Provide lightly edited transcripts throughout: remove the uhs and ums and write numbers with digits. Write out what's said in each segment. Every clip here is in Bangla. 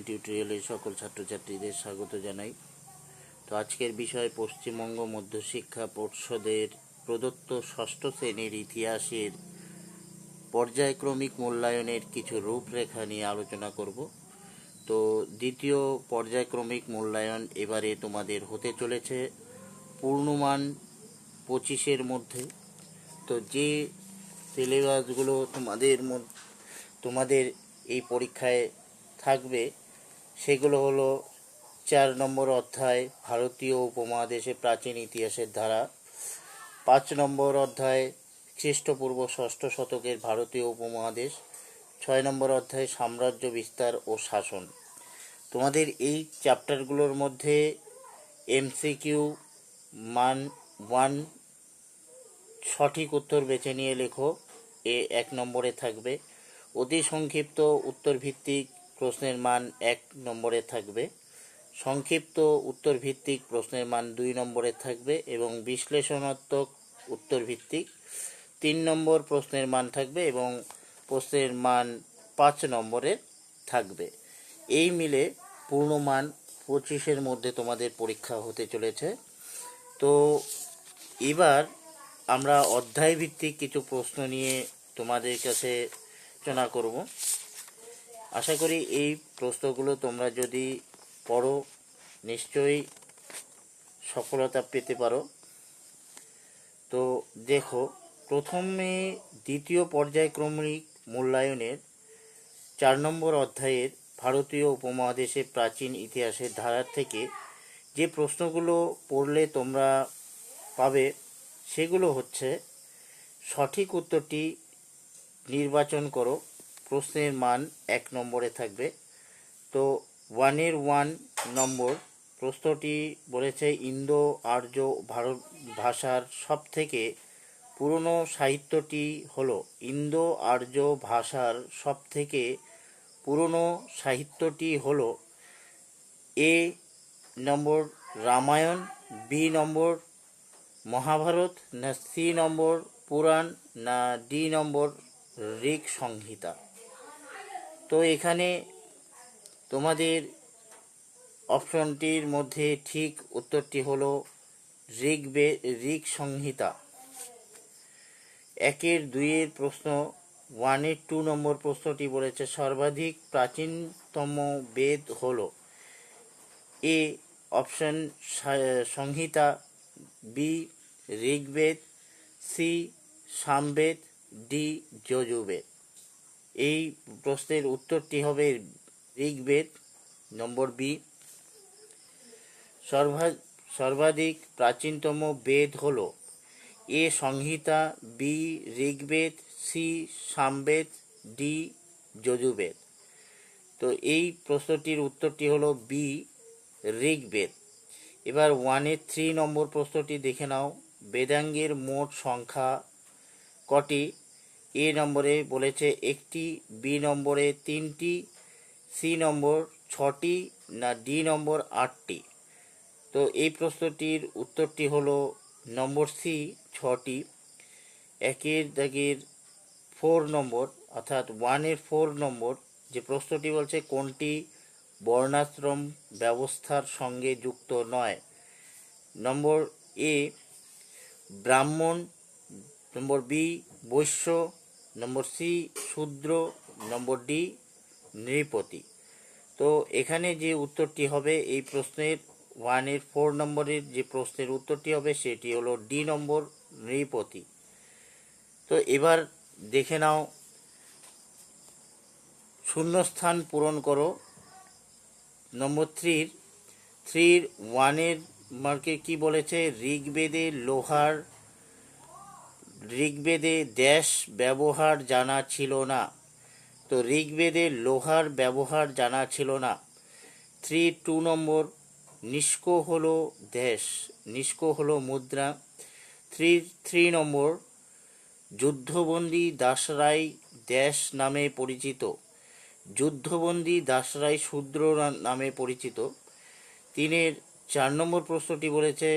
টিউটোরিয়ালে সকল ছাত্রছাত্রীদের স্বাগত জানাই। তো আজকের বিষয় পশ্চিমবঙ্গ মধ্যশিক্ষা পর্ষদের প্রদত্ত ষষ্ঠ শ্রেণীর ইতিহাসের পর্যায়ক্রমিক মূল্যায়নের কিছু রূপরেখা নিয়ে আলোচনা করব। তো দ্বিতীয় পর্যায়ক্রমিক মূল্যায়ন এবারে তোমাদের হতে চলেছে পূর্ণমান 25-এর মধ্যে। তো যে সিলেবাসগুলো তোমাদের এই পরীক্ষায় থাকবে সেগুলো হলো 4 নম্বর অধ্যায় ভারতীয় উপমহাদেশে প্রাচীন ইতিহাসের ধারা, 5 নম্বর অধ্যায় খ্রিস্টপূর্ব ষষ্ঠ শতকের ভারতীয় উপমহাদেশ, 6 নম্বর অধ্যায় সাম্রাজ্য বিস্তার ও শাসন। তোমাদের এই চ্যাপ্টারগুলোর মধ্যে এমসিকিউ মান 1 সঠিক উত্তর বেছে নিয়ে লেখো, 1 নম্বরে থাকবে। অতি সংক্ষিপ্ত উত্তর ভিত্তিক প্রশ্নের মান 1 নম্বরে থাকবে, সংক্ষিপ্ত উত্তর ভিত্তিক প্রশ্নের মান 2 নম্বরে থাকবে এবং বিশ্লেষণাত্মক উত্তর ভিত্তিক 3 নম্বর প্রশ্নের মান থাকবে এবং প্রশ্নের মান 5 নম্বরের থাকবে। এই মিলে পূর্ণমান 25-এর মধ্যে তোমাদের পরীক্ষা হতে চলেছে। তো এবার আমরা অধ্যায় ভিত্তিক কিছু প্রশ্ন নিয়ে তোমাদের কাছে আলোচনা করব। আশা করি এই প্রশ্নগুলো তোমরা যদি পড়ো নিশ্চয়ই সফলতা পেতে পারো। তো দেখো, প্রথমে দ্বিতীয় পর্যায়ক্রমিক মূল্যায়নের 4 নম্বর অধ্যায়ের ভারতীয় উপমহাদেশে প্রাচীন ইতিহাসের ধারার থেকে যে প্রশ্নগুলো পড়লে তোমরা পাবে সেগুলো হচ্ছে: সঠিক উত্তরটি নির্বাচন করো, প্রশ্নের মান 1 নম্বরে থাকবে। তো 1-এর 1 নম্বর প্রশ্নটি বলেছে ইন্দো আর্য ভারত ভাষার সবথেকে পুরনো সাহিত্যটি হলো ইন্দো আর্য ভাষার সবথেকে পুরনো সাহিত্যটি হলো এ নম্বর রামায়ণ, বি নম্বর মহাভারত, না সি নম্বর পুরাণ, না ডি নম্বর ঋক সংহিতা। তো এখানে তোমাদের অপশনটির মধ্যে ঠিক উত্তরটি হলো ঋক সংহিতা। 1-এর 2-এর প্রশ্ন 1-এর 2 নম্বর প্রশ্নটি বলেছে সর্বাধিক প্রাচীনতম বেদ হলো A option Samhita, B Rigveda, C Samaveda, D Yajurveda. এই প্রশ্নের উত্তরটি হবে ঋগ্বেদ, নম্বর বি। সর্বাধিক প্রাচীনতম বেদ হলো A Samhita, B Rigveda, C Samaveda, D Yajurveda. তো এই প্রশ্নটির উত্তরটি হলো বি ঋগ্বেদ। এবার 1-এর 3 নম্বর প্রশ্নটি দেখে নাও, বেদাঙ্গের মোট সংখ্যা কটি? এ নম্বরে বলেছে 1টি, বি নম্বরে 3টি, সি নম্বর 6টি, না ডি নম্বর 8টি। তো এই প্রশ্নটির উত্তরটি হলো নম্বর সি 6টি। 1-এর দাগের 4 নম্বর অর্থাৎ 1-এর 4 নম্বর যে প্রশ্নটি বলছে কোনটি বর্ণাশ্রম ব্যবস্থার সঙ্গে যুক্ত নয়? নম্বর এ ব্রাহ্মণ, নম্বর বি বৈশ্য, নম্বর সি শূদ্র, নম্বর ডি নৃপতি। তো এখানে যে উত্তরটি হবে এই প্রশ্নের 1-এর 4 নম্বরের যে প্রশ্নের উত্তরটি হবে সেটি হলো ডি নম্বর নৃপতি। তো এবার দেখে নাও, শূন্যস্থান পূরণ করো। নম্বর 3-এর 1-এর মার্কে কি বলেছে? ঋগ্বেদে ড্যাশ ব্যবহার জানা ছিল না। তো ঋগ্বেদে লোহার ব্যবহার জানা ছিল না। 2 নম্বর নিষ্ক হলো ড্যাশ, নিষ্ক হলো মুদ্রা। 3 নম্বর যুদ্ধবন্দী দাসরাই ড্যাশ নামে পরিচিত, যুদ্ধবন্দী দাসরাই শূদ্র নামে পরিচিত। 3-এর 4 নম্বর প্রশ্নটি বলেছে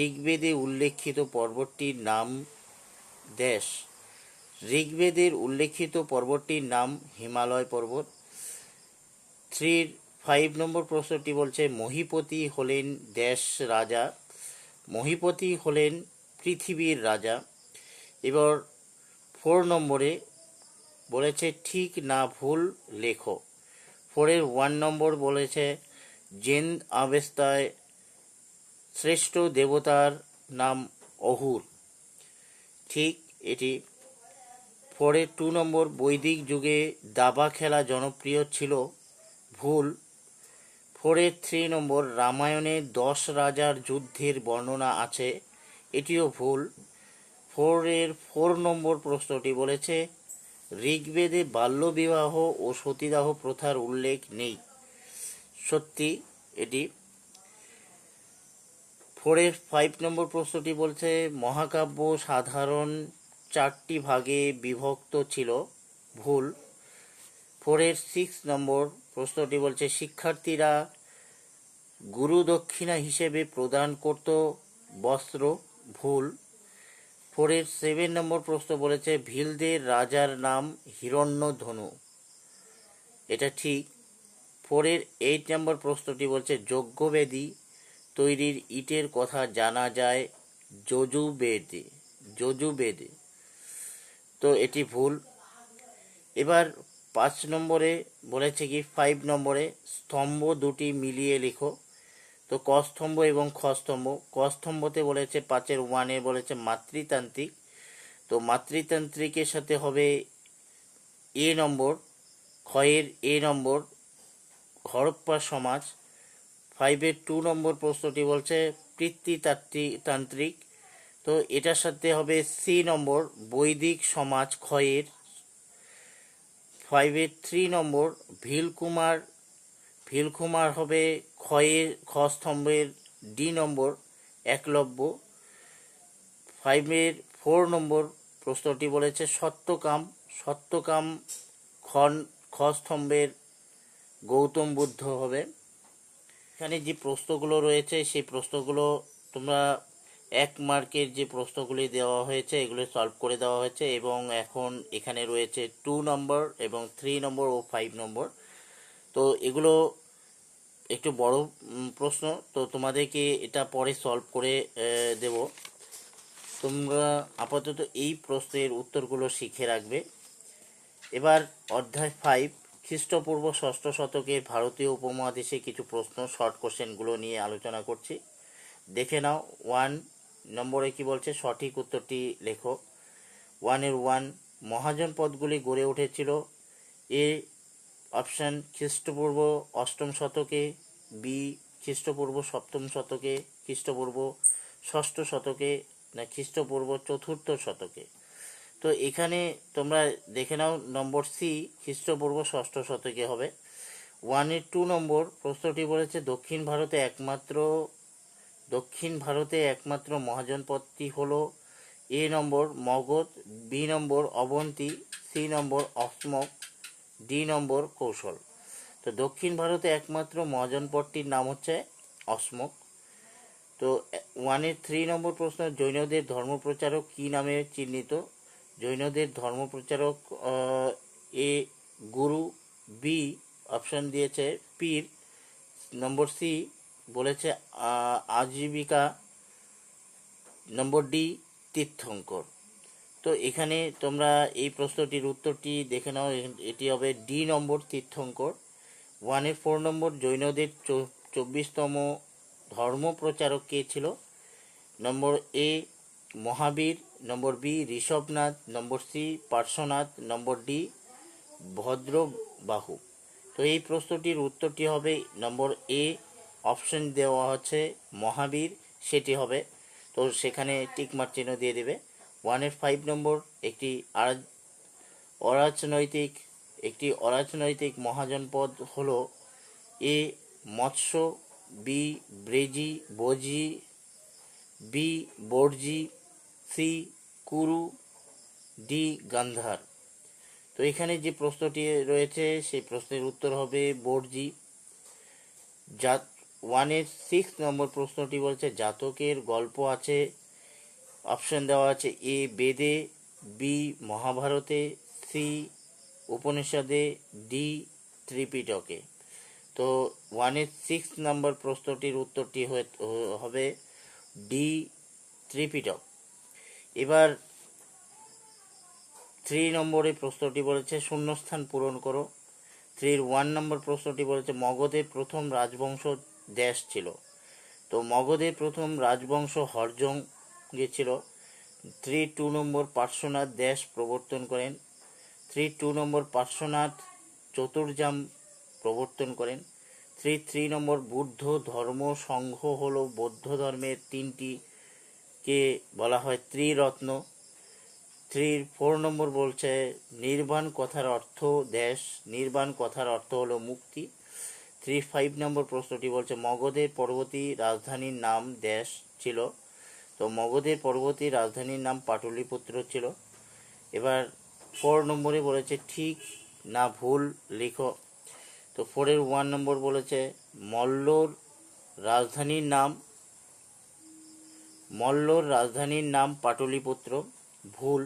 ঋগ্বেদে উল্লেখিত পর্বতটির নাম ড্যাশ। ঋগ্বেদের উল্লেখিত পর্বতটির নাম হিমালয় পর্বত। থ্রির 5 নম্বর প্রশ্নটি বলছে মহীপতি হলেন দেশ রাজা। মহীপতি হলেন পৃথিবীর রাজা। এবার 4 নম্বরে বলেছে ঠিক না ভুল লেখো। 4-এর 1 নম্বর বলেছে জেন আবেস্তায় শ্রেষ্ঠ দেবতার নাম অহুর। ঠিক এটি। 4-এর 2 নম্বর বৈদিক যুগে দাবা খেলা জনপ্রিয় ছিল। ভুল। 4-এর 3 নম্বর রামায়ণে 10 রাজার যুদ্ধের বর্ণনা আছে। এটিও ভুল। 4-এর 4 নম্বর প্রশ্নটি বলেছে ঋগ্বেদে বাল্যবিবাহ ও সতীদাহ প্রথার উল্লেখ নেই। সত্যি এটি। 4-এর 5 নম্বর প্রশ্নটি বলছে মহাকাব্য সাধারণ 4টি ভাগে বিভক্ত ছিল। ভুল। 4-এর 6 নম্বর প্রশ্নটি বলছে শিক্ষার্থীরা গুরু দক্ষিণা হিসেবে প্রদান করত বস্ত্র। ভুল। 4-এর 7 নম্বর প্রশ্ন বলেছে ভিলদের রাজার নাম হিরণ্যধনু। এটা ঠিক। 4-এর 8 নম্বর প্রশ্নটি বলছে যজ্ঞবেদী তৈরির ইটের কথা জানা যায় যজুবেদে। তো এটি ভুল। এবার 5 নম্বরে বলেছে কি 5 নম্বরে স্তম্ভ দুটি মিলিয়ে লেখো। তো ক স্তম্ভ এবং খ স্তম্ভ। ক স্তম্ভতে বলেছে 5-এর 1-এ বলেছে মাতৃতান্ত্রিক। তো মাতৃতান্ত্রিকের সাথে হবে এ নম্বর। ক্ষয়ের এ নম্বর হরপ্পা সমাজ। 5-এর 2 নম্বর প্রশ্নটি বলছে পিতৃতান্ত্রিক। তো এটার সাথে হবে সি নম্বর বৈদিক সমাজ ক্ষয়ের। 5-এর 3 নম্বর ভিলকুমার হবে খ স্তম্ভের ডি নম্বর একলব্য। 5-এর 4 নম্বর প্রশ্নটি বলেছে সত্যকাম খ স্তম্ভের গৌতম বুদ্ধ হবে। এখানে যে প্রশ্নগুলো রয়েছে সেই প্রশ্নগুলো তোমরা 1 মার্কের যে প্রশ্নগুলি দেওয়া হয়েছে এগুলো সলভ করে দেওয়া হয়েছে এবং এখন এখানে রয়েছে 2 নম্বর এবং 3 নম্বর ও 5 নম্বর। তো এগুলো একটু বড় প্রশ্ন, তো তোমাদেরকে এটা পরে সলভ করে দেব। তোমরা আপাতত এই প্রশ্নের উত্তরগুলো শিখে রাখবে। এবার অধ্যায় 5 খ্রিস্টপূর্ব 6ষ্ঠ শতকের ভারতীয় উপমহাদেশে কিছু প্রশ্ন শর্ট কোশ্চেনগুলো নিয়ে আলোচনা করছি। দেখে নাও। 1 নম্বরে কি বলছে সঠিক উত্তরটি লেখো। 1-এর 1 মহাজন পদগুলি গড়ে উঠেছিল। এ অপশান খ্রিস্টপূর্ব 8ম শতকে, বি খ্রিস্টপূর্ব 7ম শতকে, খ্রিস্টপূর্ব 6ষ্ঠ শতকে না খ্রিস্টপূর্ব 4র্থ শতকে। তো এখানে তোমরা দেখে নাও নম্বর সি খ্রিস্টপূর্ব 6ষ্ঠ শতকে হবে। 1-এর 2 নম্বর প্রশ্নটি বলেছে দক্ষিণ ভারতে একমাত্র মহাজনপদটি হলো এ নম্বর মগধ, বি নম্বর অবন্তী, সি নম্বর অসমক, ডি নম্বর কৌশল। তো দক্ষিণ ভারতে একমাত্র মহাজনপদটির নাম হচ্ছে অসমক। তো 1-এর 3 নম্বর প্রশ্ন জৈনদের ধর্মপ্রচারক কি নামে চিহ্নিত। জৈনদের ধর্মপ্রচারক এ গুরু, বি অপশান দিয়েছে পীর, নম্বর সি বলেছে আজীবিকা, নম্বর ডি তীর্থঙ্কর। তো এখানে তোমরা এই প্রশ্নটির উত্তরটি দেখে নাও। এটি হবে ডি নম্বর তীর্থঙ্কর। 1-এর 4 নম্বর জৈনদের 24তম ধর্মপ্রচারক কে ছিল। Number A Mahavir, number B Rishabhanath, number C Parshvanath, number D Bhadrabahu. তো এই প্রশ্নটির উত্তরটি হবে নম্বর এ অপশন দেওয়া হচ্ছে মহাবীর, সেটি হবে। তো সেখানে টিকমার্ক চিহ্ন দিয়ে দেবে। 1-এর 5 নম্বর একটি অরাজনৈতিক মহাজনপদ হলো A Matsya, B Vajji, B বর্জি, সি কুরু, ডি গান্ধার। তো এখানে যে প্রশ্নটি রয়েছে সেই প্রশ্নের উত্তর হবে বর্জি। 1-এর 6 নম্বর প্রশ্নটি বলছে জাতকের গল্প আছে। অপশন দেওয়া আছে এ বেদে, বি মহাভারতে, সি উপনিষদে, ডি ত্রিপিটকে। তো 1-এর 6 নম্বর প্রশ্নটির উত্তরটি হবে ডি, ত্রিপিটক। এবার 3 নম্বরে প্রশ্নটি বলেছে শূন্যস্থান পূরণ করো। 3-এর 1 নম্বর প্রশ্নটি বলেছে মগধের প্রথম রাজবংশ দেশ ছিল। তো মগধের প্রথম রাজবংশ হর্যঙ্গে ছিল। 3-2 নম্বর পার্শ্বনাথ দেশ প্রবর্তন করেন। 3-2 নম্বর পার্শ্বনাথ চতুর্জাম প্রবর্তন করেন। 3 নম্বর বুদ্ধ ধর্ম সংঘ হল বৌদ্ধ ধর্মের তিনটিকে বলা হয় ত্রিরত্ন। 4 নম্বর বলছে নির্বাণ কথার অর্থ দেশ, নির্বাণ কথার অর্থ হলো মুক্তি। 5 নম্বর প্রশ্নটি বলছে মগধের পরবর্তী রাজধানীর নাম দেশ ছিল। তো মগধের পরবর্তী রাজধানীর নাম পাটলিপুত্র ছিল। এবার 4 নম্বরে বলেছে ঠিক না ভুল লিখো। তো 4-এর 1 নম্বর বলেছে মল্লর রাজধানীর নাম পাটলিপুত্র, ভুল।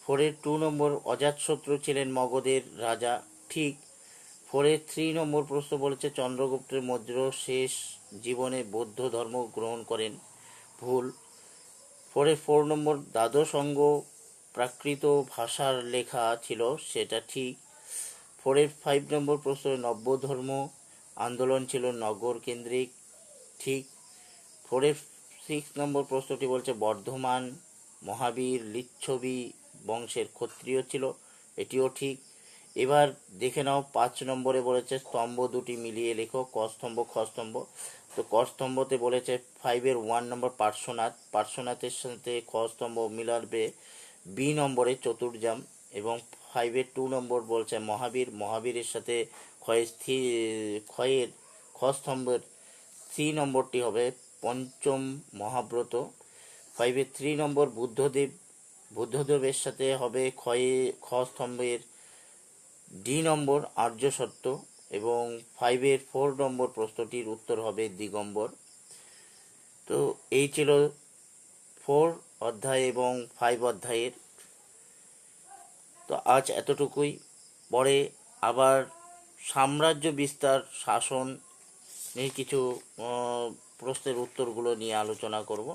4-এর 2 নম্বর অজাতশত্রু ছিলেন মগধের রাজা, ঠিক। 4-এর 3 নম্বর প্রশ্ন বলেছে চন্দ্রগুপ্তের মৌর্য শেষ জীবনে বৌদ্ধ ধর্ম গ্রহণ করেন, ভুল। 4-এর 4 নম্বর দ্বাদশ অঙ্গ প্রাকৃত ভাষার লেখা ছিল, সেটা ঠিক। 4-এর 5 নম্বর প্রশ্ন নব্য ধর্ম আন্দোলন ছিল নগর কেন্দ্রিক, ঠিক। 4-এর 6 নম্বর প্রশ্নটি বলছে বর্ধমান মহাবীর লিচ্ছবি বংশের ক্ষত্রিয় ছিল, এটিও ঠিক। এবার দেখে নাও 5 নম্বরে বলেছে স্তম্ভ দুটি মিলিয়ে লেখো, ক স্তম্ভ খ স্তম্ভ। তো ক স্তম্ভতে বলেছে 5-এর 1 নম্বর পার্শ্বনাথের সাথে খ স্তম্ভ মিলাবে বি নম্বরে চতুর্জাম, এবং 5-এর 2 নম্বর বলছে মহাবীরের সাথে ক্ষয়ের খ স্তম্ভের 3 নম্বরটি হবে পঞ্চম মহাব্রত। 5-এর 3 নম্বর বুদ্ধদেবের সাথে হবে খ স্তম্ভের ডি নম্বর আর্য সত্য, এবং 5-এর 4 নম্বর প্রশ্নটির উত্তর হবে দিগম্বর। তো এই ছিল 4 অধ্যায় এবং 5 অধ্যায়ের। তো আজ এতটুকুই। পরে আবার সাম্রাজ্য বিস্তার শাসন এই কিছু প্রশ্নের উত্তরগুলো নিয়ে আলোচনা করব।